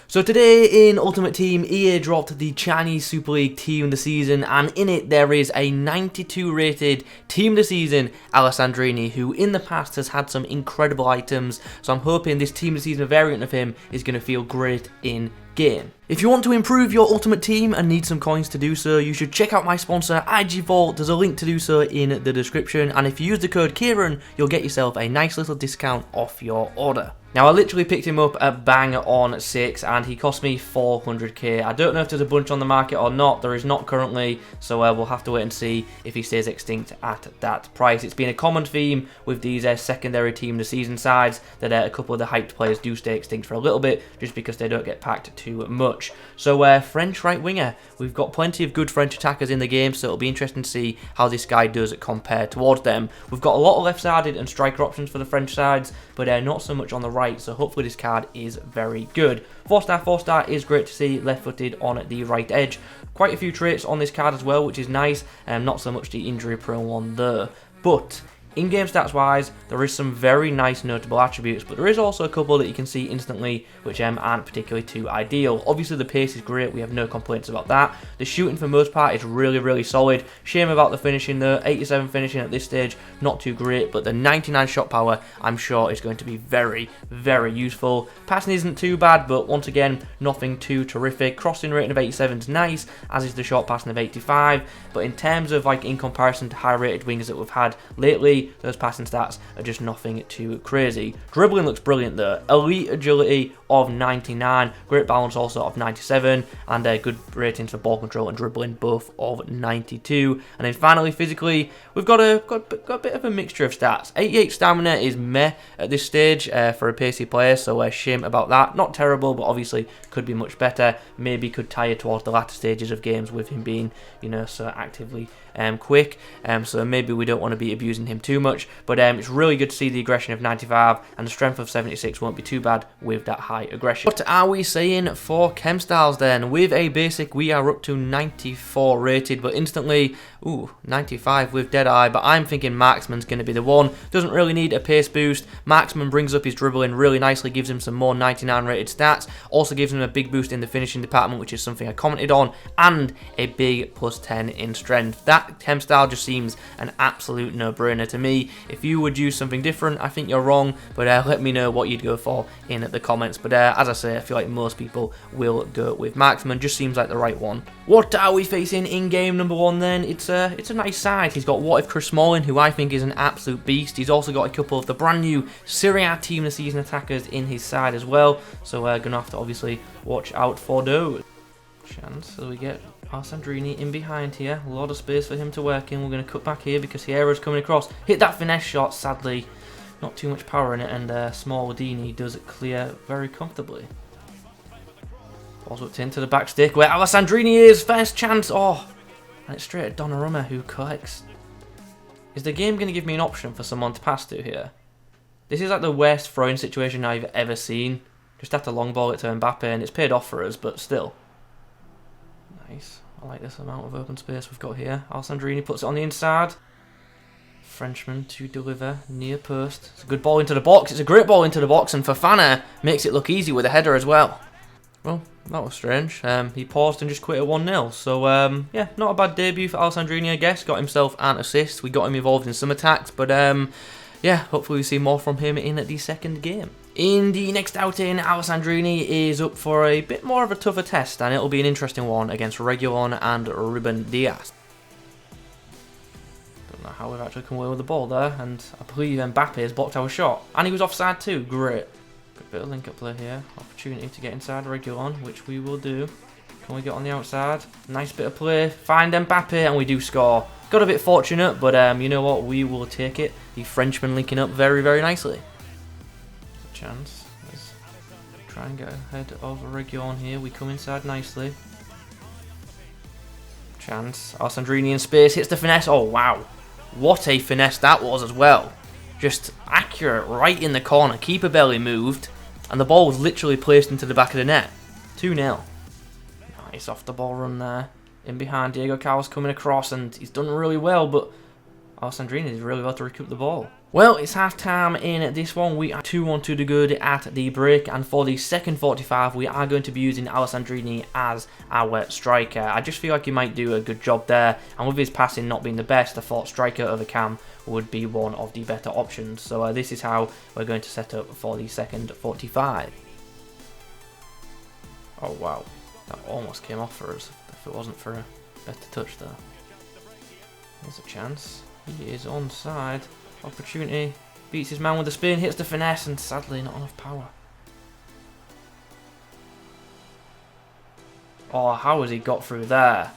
So today in Ultimate Team, EA dropped the Chinese Super League Team of the Season, and in it there is a 92 rated Team of the Season, Alessandrini, who in the past has had some incredible items, so I'm hoping this Team of the Season variant of him is going to feel great in game. If you want to improve your Ultimate Team and need some coins to do so, you should check out my sponsor IG Vault. There's a link to do so in the description, and if you use the code Kieran, you'll get yourself a nice little discount off your order. Now, I literally picked him up at bang on 6, and he cost me 400k. I don't know if there's a bunch on the market or not. There is not currently, so we'll have to wait and see if he stays extinct at that price. It's been a common theme with these secondary Team of the Season sides that a couple of the hyped players do stay extinct for a little bit, just because they don't get packed too much. So, French right winger. We've got plenty of good French attackers in the game, so it'll be interesting to see how this guy does compare towards them. We've got a lot of left-sided and striker options for the French sides, but not so much on the right, so hopefully this card is very good. 4-star is great to see, left-footed on the right edge. Quite a few traits on this card as well, which is nice, not so much the injury-prone one there. But in-game stats-wise, there is some very nice notable attributes, but there is also a couple that you can see instantly which aren't particularly too ideal. Obviously, the pace is great, we have no complaints about that. The shooting, for the most part, is really, really solid. Shame about the finishing though, 87 finishing at this stage, not too great, but the 99 shot power, I'm sure, is going to be very, very useful. Passing isn't too bad, but once again, nothing too terrific. Crossing rating of 87 is nice, as is the short passing of 85, but in terms of, in comparison to high-rated wingers that we've had lately, those passing stats are just nothing too crazy. Dribbling looks brilliant though. Elite agility of 99, great balance also of 97, and good ratings for ball control and dribbling both of 92. And then finally, physically, we've got a bit of a mixture of stats. 88 stamina is meh at this stage for a pacey player, so shame about that. Not terrible, but obviously could be much better. Maybe could tire towards the latter stages of games with him being, so actively quick. So maybe we don't want to be abusing him too much, but it's really good to see the aggression of 95, and the strength of 76 won't be too bad with that high aggression. What are we saying for chem styles then? With a basic, we are up to 94 rated, but instantly, 95 with Deadeye, but I'm thinking Marksman's going to be the one. Doesn't really need a pace boost. Marksman brings up his dribbling really nicely, gives him some more 99 rated stats, also gives him a big boost in the finishing department, which is something I commented on, and a big plus 10 in strength. That chem style just seems an absolute no-brainer to me. If you would use something different, I think you're wrong, but let me know what you'd go for in the comments. But as I say, I feel like most people will go with Marksman. Just seems like the right one. What are we facing in game number 1 then? It's a nice side. He's got What If Chris Smalling, who I think is an absolute beast. He's also got a couple of the brand new Serie A Team of the Season attackers in his side as well, so we're gonna have to obviously watch out for those. Chance, so we get Alessandrini in behind here. A lot of space for him to work in. We're going to cut back here because Viera's coming across. Hit that finesse shot, sadly. Not too much power in it, and Small Wadini does it clear very comfortably. Ball's whipped into the back stick where Alessandrini is. First chance. And it's straight at Donnarumma, who collects. Is the game going to give me an option for someone to pass to here? This is like the worst throwing situation I've ever seen. Just have to long ball it to Mbappe, and it's paid off for us, but still. Nice. I like this amount of open space we've got here. Alessandrini puts it on the inside. Frenchman to deliver near post. It's a good ball into the box. It's a great ball into the box, and Fofana makes it look easy with a header as well. Well, that was strange. He paused and just quit at 1-0. So, yeah, not a bad debut for Alessandrini, I guess. Got himself an assist. We got him involved in some attacks, but yeah, hopefully we see more from him in the second game. In the next outing, Alessandrini is up for a bit more of a tougher test, and it'll be an interesting one against Reguilon and Ruiddiaz. Don't know how we've actually come away with the ball there, and I believe Mbappe has blocked our shot. And he was offside too, great. Good bit of link-up play here. Opportunity to get inside Reguilon, which we will do. Can we get on the outside? Nice bit of play. Find Mbappe, and we do score. Got a bit fortunate, but you know what? We will take it. The Frenchman linking up very, very nicely. Chance. Let's try and get ahead of Reguilon here. We come inside nicely. Chance. Alessandrini in space. Hits the finesse. Oh, wow. What a finesse that was as well. Just accurate right in the corner. Keeper barely moved. And the ball was literally placed into the back of the net. 2-0. Nice off the ball run there. In behind, Diego Carlos coming across, and he's done really well, but Alessandrini did really well to recoup the ball. Well, it's half time in this one. We are 2-1 to the good at the break, and for the second 45 we are going to be using Alessandrini as our striker. I just feel like he might do a good job there, and with his passing not being the best, I thought striker over Cam would be one of the better options. So this is how we're going to set up for the second 45. Oh wow, that almost came off for us if it wasn't for a better touch there. There's a chance. He is onside. Opportunity. Beats his man with a spin, hits the finesse, and sadly not enough power. Oh, how has he got through there?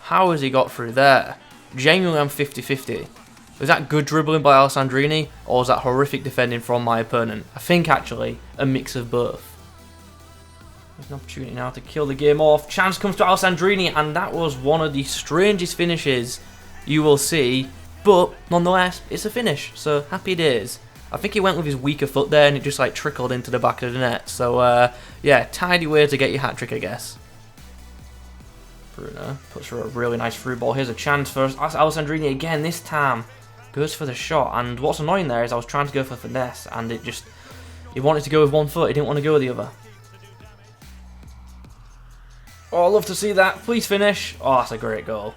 How has he got through there? Genuinely, I'm 50-50. Was that good dribbling by Alessandrini, or was that horrific defending from my opponent? I think actually a mix of both. There's an opportunity now to kill the game off. Chance comes to Alessandrini, and that was one of the strangest finishes you will see. But nonetheless, it's a finish, so happy days. I think he went with his weaker foot there, and it just like trickled into the back of the net. So yeah, tidy way to get your hat trick, I guess. Bruno puts through a really nice through ball. Here's a chance for Alessandrini again. This time goes for the shot, and what's annoying there is I was trying to go for finesse, and he wanted to go with one foot. He didn't want to go with the other. Oh, I love to see that. Please finish. Oh, that's a great goal.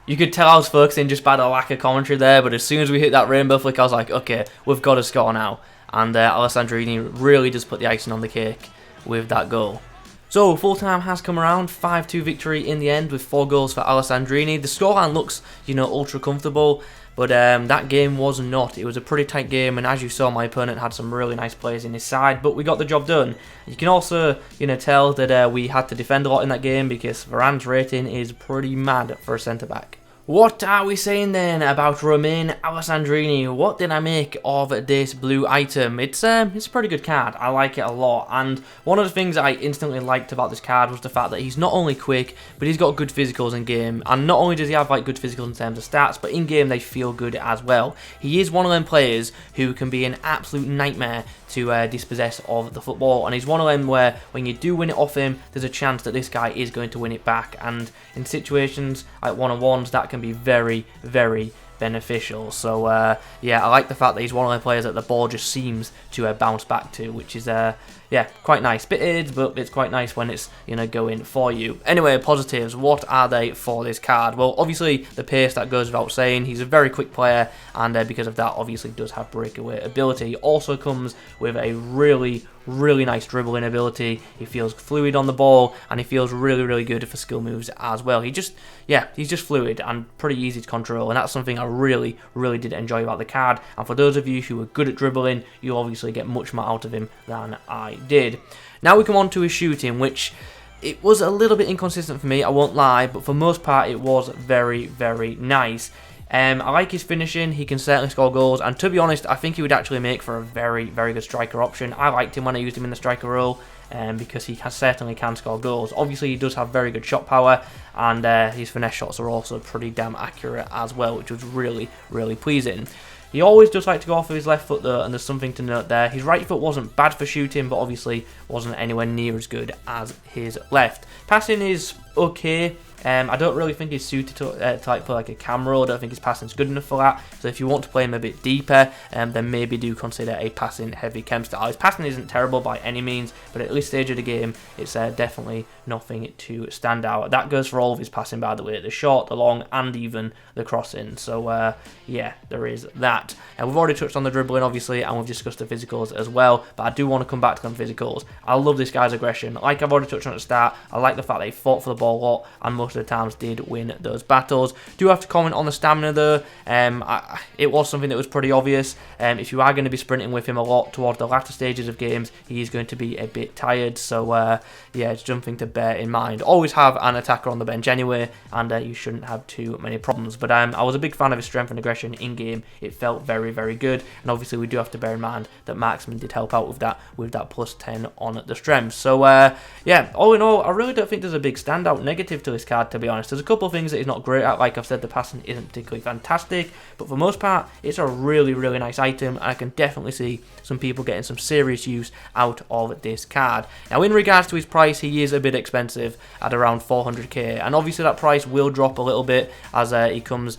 You could tell I was focusing just by the lack of commentary there, but as soon as we hit that rainbow flick, I was like, okay, we've got to score now. And Alessandrini really does put the icing on the cake with that goal. So, full time has come around, 5-2 victory in the end with 4 goals for Alessandrini. The scoreline looks, ultra comfortable, but that game was not. It was a pretty tight game, and as you saw, my opponent had some really nice players in his side, but we got the job done. You can also, tell that we had to defend a lot in that game because Varane's rating is pretty mad for a centre-back. What are we saying then about Romain Alessandrini? What did I make of this blue item? It's a pretty good card. I like it a lot, and one of the things I instantly liked about this card was the fact that he's not only quick, but he's got good physicals in game, and not only does he have good physicals in terms of stats, but in game they feel good as well. He is one of them players who can be an absolute nightmare to dispossess of the football, and he's one of them where when you do win it off him, there's a chance that this guy is going to win it back, and in situations like one-on-ones that can be very, very beneficial. So yeah, I like the fact that he's one of the players that the ball just seems to bounce back to, which is yeah, quite nice. Bit aids, but it's quite nice when it's going for you. Anyway, positives. What are they for this card? Well, obviously the pace, that goes without saying. He's a very quick player, and because of that, obviously does have breakaway ability. He also comes with a really nice dribbling ability. He feels fluid on the ball, and he feels really good for skill moves as well. He's just fluid and pretty easy to control, and that's something I really did enjoy about the card. And for those of you who are good at dribbling, you'll obviously get much more out of him than I did. Now we come on to his shooting, which it was a little bit inconsistent for me, I won't lie, but for most part it was very nice. I like his finishing. He can certainly score goals, and to be honest, I think he would actually make for a very good striker option. I liked him when I used him in the striker role, because he certainly can score goals. Obviously, he does have very good shot power, and his finesse shots are also pretty damn accurate as well, which was really pleasing. He always does like to go off with his left foot though, and there's something to note there. His right foot wasn't bad for shooting, but obviously wasn't anywhere near as good as his left. Passing is okay. I don't really think he's suited to play like a cam role. I don't think his passing's good enough for that. So if you want to play him a bit deeper, then maybe do consider a passing heavy chem style. His passing isn't terrible by any means, but at this stage of the game, it's definitely nothing to stand out. That goes for all of his passing, by the way, the short, the long, and even the crossing. So yeah, there is that. And we've already touched on the dribbling, obviously, and we've discussed the physicals as well, but I do want to come back to them physicals. I love this guy's aggression. Like I've already touched on at the start, I like the fact that he fought for the ball a lot, and most of the times did win those battles. Do have to comment on the stamina though. It was something that was pretty obvious. If you are going to be sprinting with him a lot towards the latter stages of games, he is going to be a bit tired. So yeah, it's something to bear in mind. Always have an attacker on the bench anyway, and you shouldn't have too many problems. But I was a big fan of his strength and aggression in game. It felt very good, and obviously we do have to bear in mind that marksman did help out with that +10 on the strength. So yeah, all in all, I really don't think there's a big standout negative to this card, to be honest. There's a couple of things that he's not great at. Like I've said, the passing isn't particularly fantastic, but for the most part, it's a really, really nice item. I can definitely see some people getting some serious use out of this card. Now, in regards to his price, he is a bit expensive at around 400k, and obviously that price will drop a little bit as he comes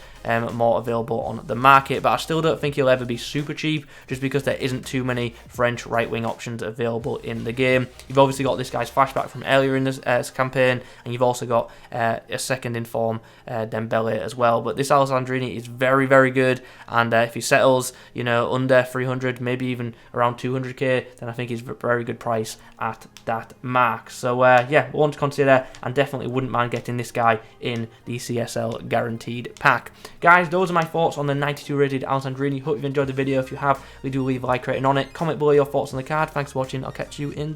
more available on the market, but I still don't think he'll ever be super cheap, just because there isn't too many French right-wing options available in the game. You've obviously got this guy's flashback from earlier in this campaign, and you've also got a second in form Dembele as well. But this Alessandrini is very, very good, and if he settles, you know, under 300, maybe even around 200k, then I think he's a very good price at that mark. So yeah, one to consider, and definitely wouldn't mind getting this guy in the CSL guaranteed pack. Guys, those are my thoughts on the 92 rated Alessandrini. Hope you've enjoyed the video. If you have, we do leave a like rating on it. Comment below your thoughts on the card. Thanks for watching. I'll catch you in